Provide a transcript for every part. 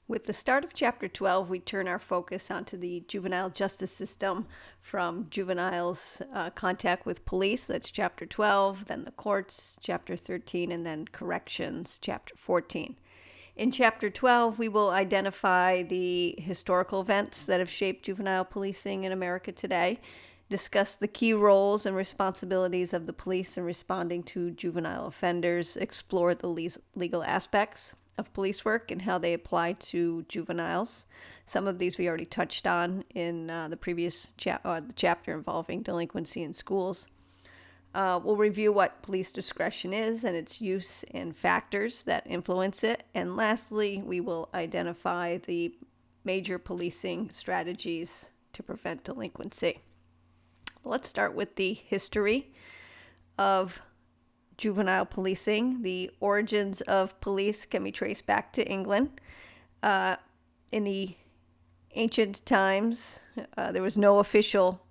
With the start of Chapter 12, we turn our focus onto the juvenile justice system from juveniles' contact with police, that's Chapter 12, then the courts, Chapter 13, and then corrections, Chapter 14. In Chapter 12, we will identify the historical events that have shaped juvenile policing in America today, discuss the key roles and responsibilities of the police in responding to juvenile offenders, explore the legal aspects of police work and how they apply to juveniles. Some of these we already touched on in the previous chapter involving delinquency in schools. We'll review what police discretion is and its use and factors that influence it. And lastly, we will identify the major policing strategies to prevent delinquency. Let's start with the history of juvenile policing. The origins of police can be traced back to England. In the ancient times, there was no official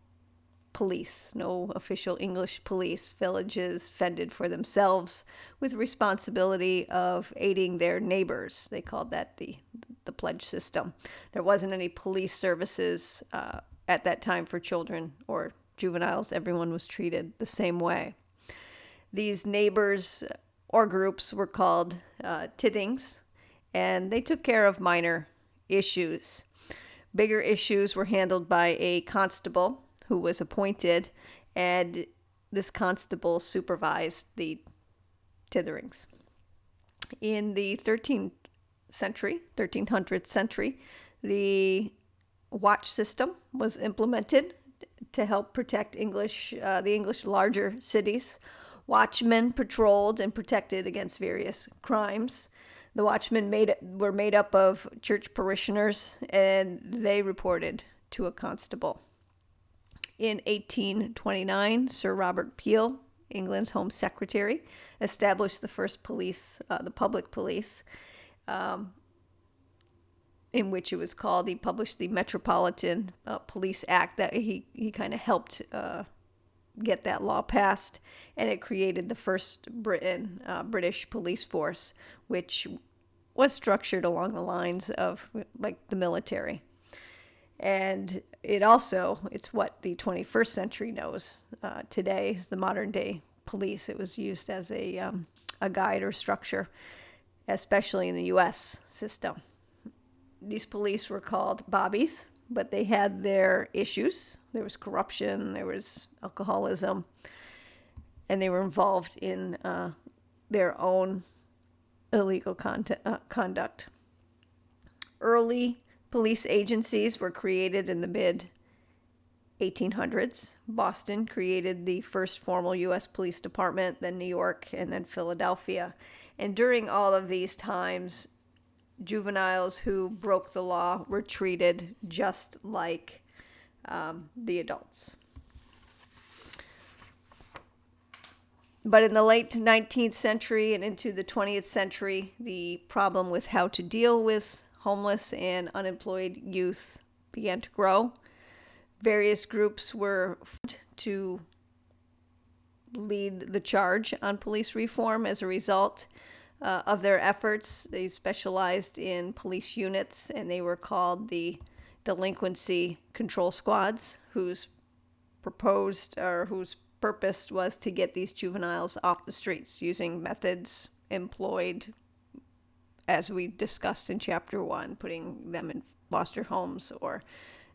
police, no official English police. Villages fended for themselves with responsibility of aiding their neighbors. They called that the pledge system. There wasn't any police services at that time for children or juveniles. Everyone was treated the same way. These neighbors or groups were called tithings, and they took care of minor issues. Bigger issues were handled by a constable who was appointed, and this constable supervised the titherings. In the 13th century, the watch system was implemented to help protect the English larger cities. Watchmen patrolled and protected against various crimes. The watchmen were made up of church parishioners, and they reported to a constable. In 1829, Sir Robert Peel, England's Home Secretary, established the first police, the public police, in which it was called. He published the Metropolitan Police Act that he kind of helped get that law passed, and it created the first British police force, which was structured along the lines of like the military. And it's what the 21st century knows today is the modern day police. It was used as a guide or structure, especially in the U.S. system. These police were called bobbies, but they had their issues. There was corruption, there was alcoholism, and they were involved in their own illegal conduct. Early police agencies were created in the mid-1800s. Boston created the first formal U.S. police department, then New York, and then Philadelphia. And during all of these times, juveniles who broke the law were treated just like the adults. But in the late 19th century and into the 20th century, the problem with how to deal with homeless and unemployed youth began to grow. Various groups were formed to lead the charge on police reform as a result of their efforts. They specialized in police units, and they were called the delinquency control squads, whose purpose was to get these juveniles off the streets using methods employed, as we discussed in Chapter 1, putting them in foster homes, or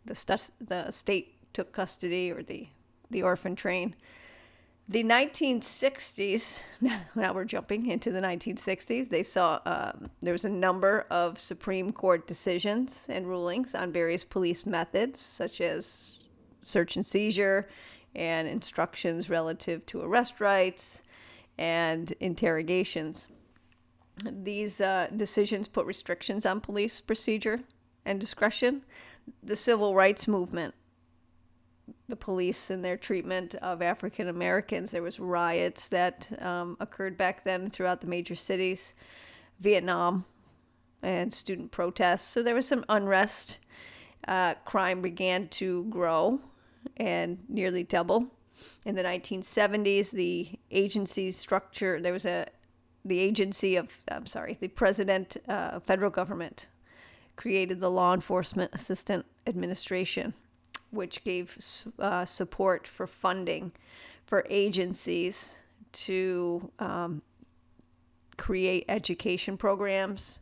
the state took custody, or the orphan train. The 1960s, now we're jumping into the 1960s, they saw there was a number of Supreme Court decisions and rulings on various police methods, such as search and seizure and instructions relative to arrest rights and interrogations. These decisions put restrictions on police procedure and discretion. The civil rights movement, the police and their treatment of African Americans. There was riots that occurred back then throughout the major cities, Vietnam, and student protests. So there was some unrest. Crime began to grow and nearly double. In the 1970s, the agency structure, the president, federal government created the Law Enforcement Assistant Administration, which gave support for funding for agencies to create education programs,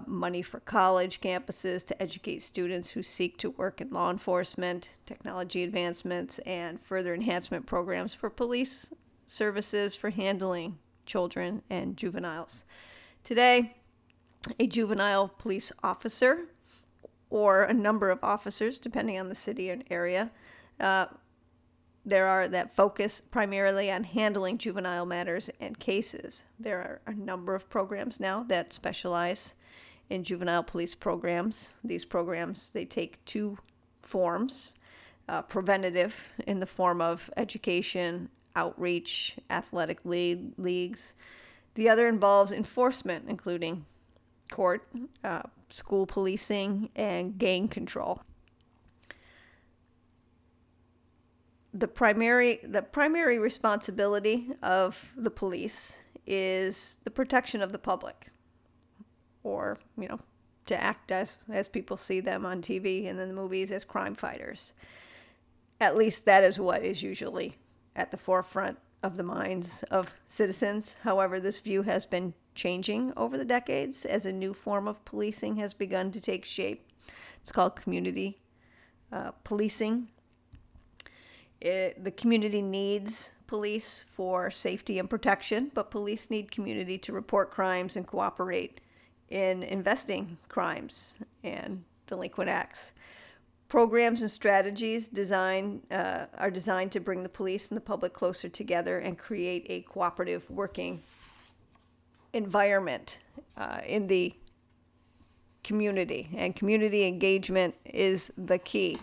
money for college campuses to educate students who seek to work in law enforcement, technology advancements, and further enhancement programs for police services for handling children and juveniles. Today, a juvenile police officer, or a number of officers, depending on the city and area, there are that focus primarily on handling juvenile matters and cases. There are a number of programs now that specialize in juvenile police programs. These programs, they take two forms: preventative in the form of education, outreach, athletic leagues. The other involves enforcement, including court, school policing, and gang control. The primary responsibility of the police is the protection of the public, or, to act as people see them on TV and in the movies, as crime fighters. At least that is what is usually at the forefront of the minds of citizens. However, this view has been changing over the decades as a new form of policing has begun to take shape. It's called community policing. The community needs police for safety and protection, but police need community to report crimes and cooperate in investigating crimes and delinquent acts. Programs and strategies are designed to bring the police and the public closer together and create a cooperative working environment in the community. And community engagement is the key.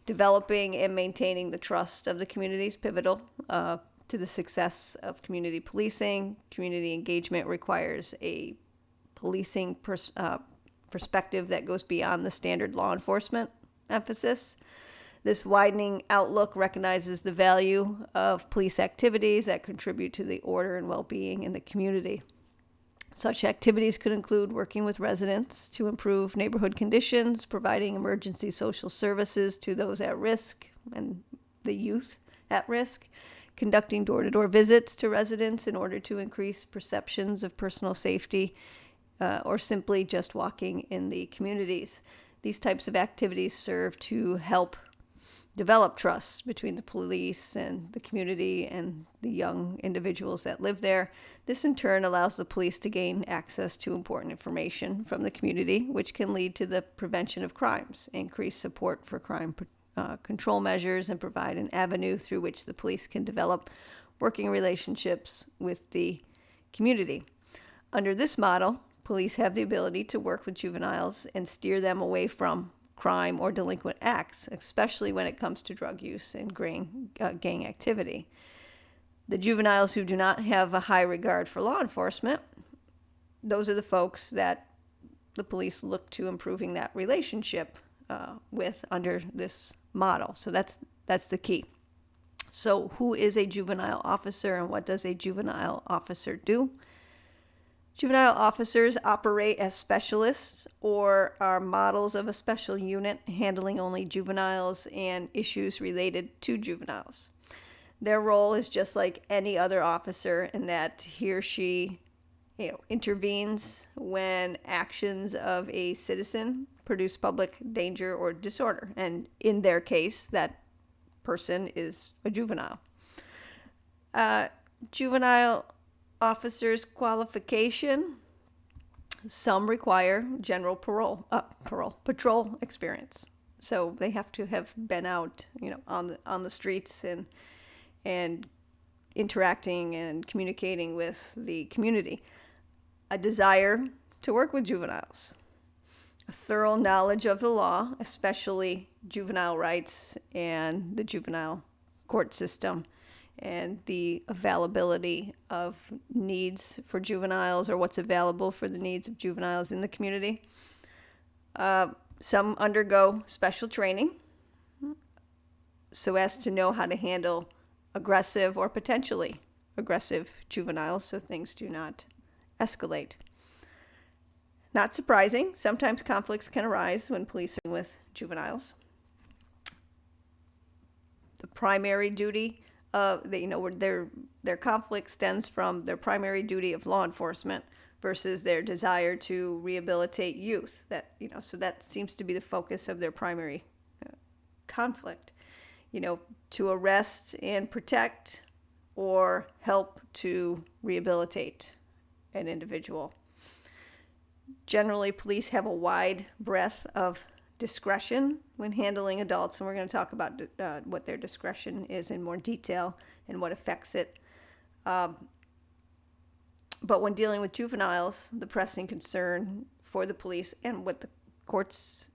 Developing and maintaining the trust of the community is pivotal to the success of community policing. Community engagement requires a policing perspective that goes beyond the standard law enforcement emphasis. This widening outlook recognizes the value of police activities that contribute to the order and well-being in the community. Such activities could include working with residents to improve neighborhood conditions, providing emergency social services to those at risk and the youth at risk, conducting door-to-door visits to residents in order to increase perceptions of personal safety, or simply just walking in the communities. These types of activities serve to help develop trust between the police and the community and the young individuals that live there. This in turn allows the police to gain access to important information from the community, which can lead to the prevention of crimes, increase support for crime control measures, and provide an avenue through which the police can develop working relationships with the community. Under this model, police have the ability to work with juveniles and steer them away from crime or delinquent acts, especially when it comes to drug use and gang activity. The juveniles who do not have a high regard for law enforcement, those are the folks that the police look to improving that relationship with under this model. So that's the key. So who is a juvenile officer and what does a juvenile officer do? Juvenile officers operate as specialists or are models of a special unit handling only juveniles and issues related to juveniles. Their role is just like any other officer in that he or she intervenes when actions of a citizen produce public danger or disorder. And in their case, that person is a juvenile. Juvenile officers' qualification: some require general patrol experience. So they have to have been out, on the streets and interacting and communicating with the community. A desire to work with juveniles. A thorough knowledge of the law, especially juvenile rights and the juvenile court system, and the availability of needs for juveniles, or what's available for the needs of juveniles in the community. Some undergo special training so as to know how to handle aggressive or potentially aggressive juveniles so things do not escalate. Not surprising, sometimes conflicts can arise when police are dealing with juveniles. The primary duty of their conflict stems from their primary duty of law enforcement versus their desire to rehabilitate youth. So that seems to be the focus of their primary conflict. To arrest and protect or help to rehabilitate an individual. Generally, police have a wide breadth of discretion when handling adults, and we're going to talk about what their discretion is in more detail and what affects it. But when dealing with juveniles, the pressing concern for the police and what the court's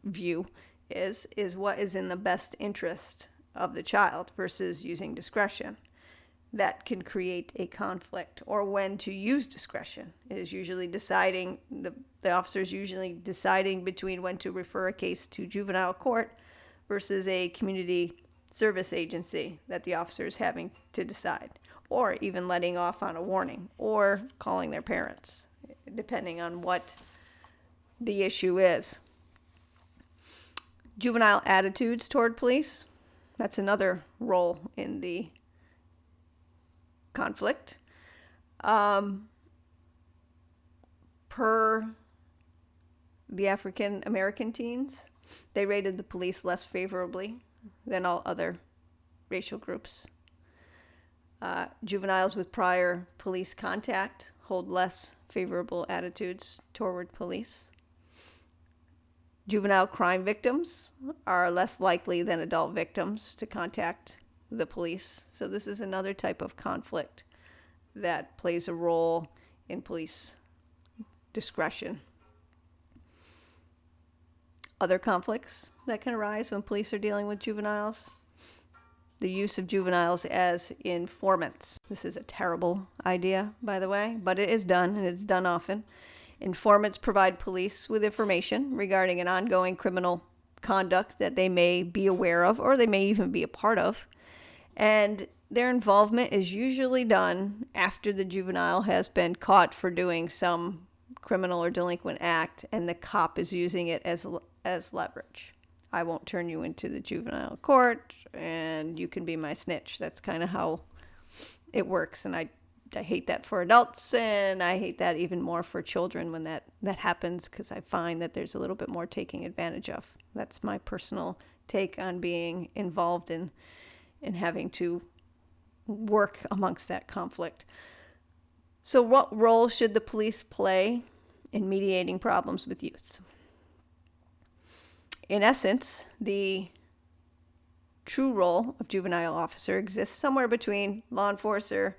view is what is in the best interest of the child versus using discretion. That can create a conflict, or when to use discretion. It is usually deciding, the officer is usually deciding between when to refer a case to juvenile court versus a community service agency that the officer is having to decide, or even letting off on a warning, or calling their parents, depending on what the issue is. Juvenile attitudes toward police, that's another role in the conflict. Per the African American teens, they rated the police less favorably than all other racial groups. Juveniles with prior police contact hold less favorable attitudes toward police. Juvenile crime victims are less likely than adult victims to contact the police. So this is another type of conflict that plays a role in police discretion. Other conflicts that can arise when police are dealing with juveniles. The use of juveniles as informants. This is a terrible idea, by the way, but it is done, and it's done often. Informants provide police with information regarding an ongoing criminal conduct that they may be aware of, or they may even be a part of. And their involvement is usually done after the juvenile has been caught for doing some criminal or delinquent act, and the cop is using it as leverage. I won't turn you into the juvenile court, and you can be my snitch. That's kind of how it works, and I hate that for adults, and I hate that even more for children when that happens, because I find that there's a little bit more taking advantage of. That's my personal take on being involved in having to work amongst that conflict. So what role should the police play in mediating problems with youth? In essence, the true role of juvenile officer exists somewhere between law enforcer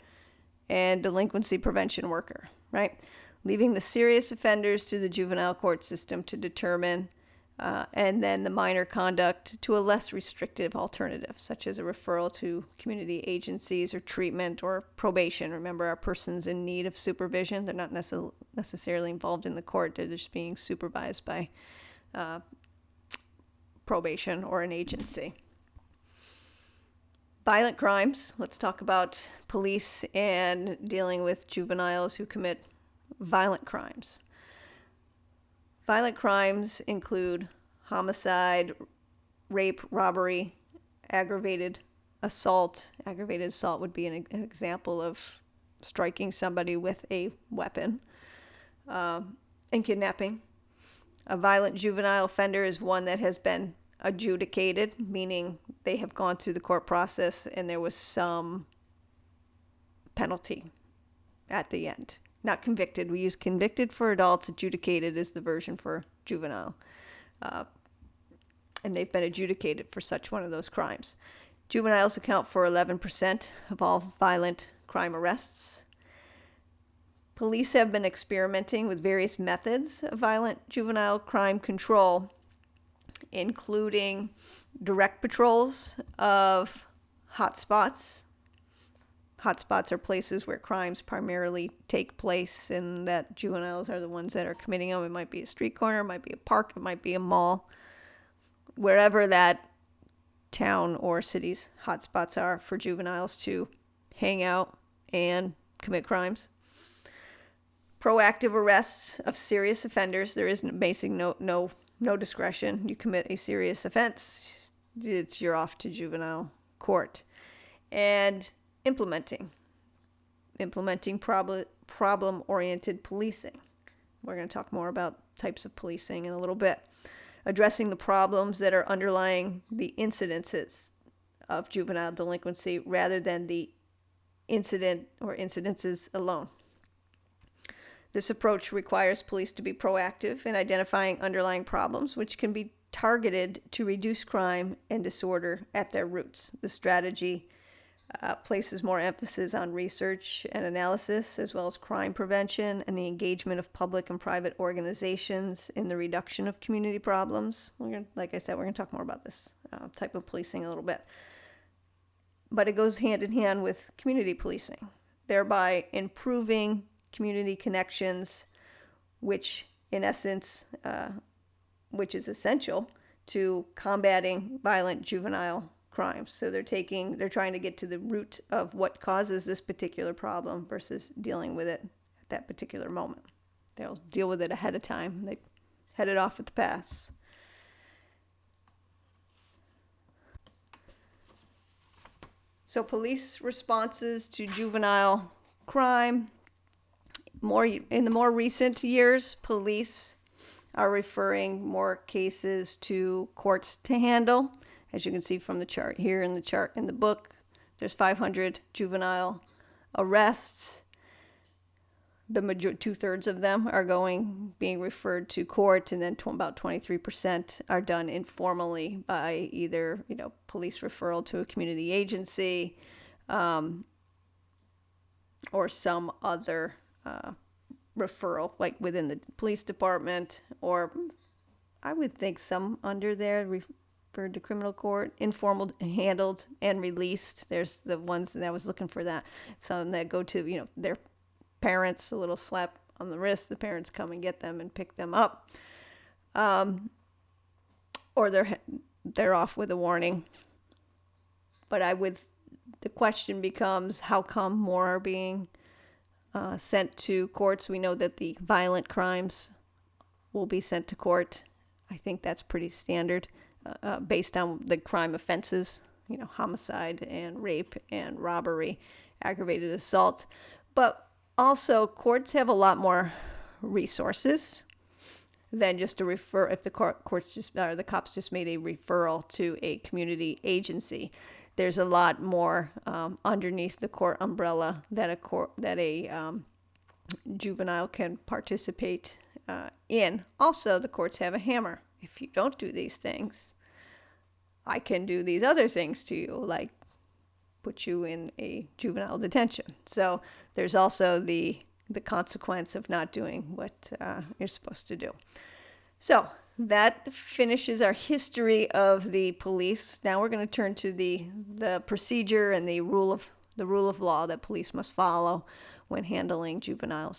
and delinquency prevention worker, right? Leaving the serious offenders to the juvenile court system to determine, and then the minor conduct to a less restrictive alternative, such as a referral to community agencies or treatment or probation. Remember, our persons in need of supervision, they're not necessarily involved in the court, they're just being supervised by probation or an agency. Violent crimes. Let's talk about police and dealing with juveniles who commit violent crimes. Violent crimes include homicide, rape, robbery, aggravated assault. Aggravated assault would be an example of striking somebody with a weapon, and kidnapping. A violent juvenile offender is one that has been adjudicated, meaning they have gone through the court process and there was some penalty at the end. Not convicted. We use convicted for adults. Adjudicated is the version for juvenile. And they've been adjudicated for such one of those crimes. Juveniles account for 11% of all violent crime arrests. Police have been experimenting with various methods of violent juvenile crime control, including direct patrols of hotspots. Hotspots are places where crimes primarily take place, and that juveniles are the ones that are committing them. It might be a street corner, it might be a park, it might be a mall. Wherever that town or city's hotspots are for juveniles to hang out and commit crimes. Proactive arrests of serious offenders. There is basic no discretion. You commit a serious offense, you're off to juvenile court. And implementing problem-oriented policing. We're going to talk more about types of policing in a little bit. Addressing the problems that are underlying the incidences of juvenile delinquency rather than the incident or incidences alone. This approach requires police to be proactive in identifying underlying problems, which can be targeted to reduce crime and disorder at their roots. The strategy places more emphasis on research and analysis, as well as crime prevention and the engagement of public and private organizations in the reduction of community problems. Like I said, we're going to talk more about this type of policing a little bit. But it goes hand in hand with community policing, thereby improving community connections, which in essence, which is essential to combating violent juvenile crimes. So they're trying to get to the root of what causes this particular problem versus dealing with it at that particular moment. They'll deal with it ahead of time. They head it off at the pass. So police responses to juvenile crime. In the more recent years, police are referring more cases to courts to handle. As you can see from the chart here in the chart in the book, there's 500 juvenile arrests. The two-thirds of them are being referred to court, and then about 23% are done informally by either police referral to a community agency or some other referral, like within the police department, or I would think some under there referred to criminal court, informal, handled, and released. There's the ones that I was looking for that. Some that go to, their parents, a little slap on the wrist. The parents come and get them and pick them up. Or they're off with a warning. But the question becomes, how come more are being sent to courts? We know that the violent crimes will be sent to court. I think that's pretty standard based on the crime offenses, homicide and rape and robbery, aggravated assault. But also, courts have a lot more resources than just to refer. If the courts the cops just made a referral to a community agency, there's a lot more underneath the court umbrella that a juvenile can participate in. Also, the courts have a hammer. If you don't do these things, I can do these other things to you, like put you in a juvenile detention. So there's also the consequence of not doing what you're supposed to do. So that finishes our history of the police. Now we're going to turn to the procedure and the rule of law that police must follow when handling juveniles.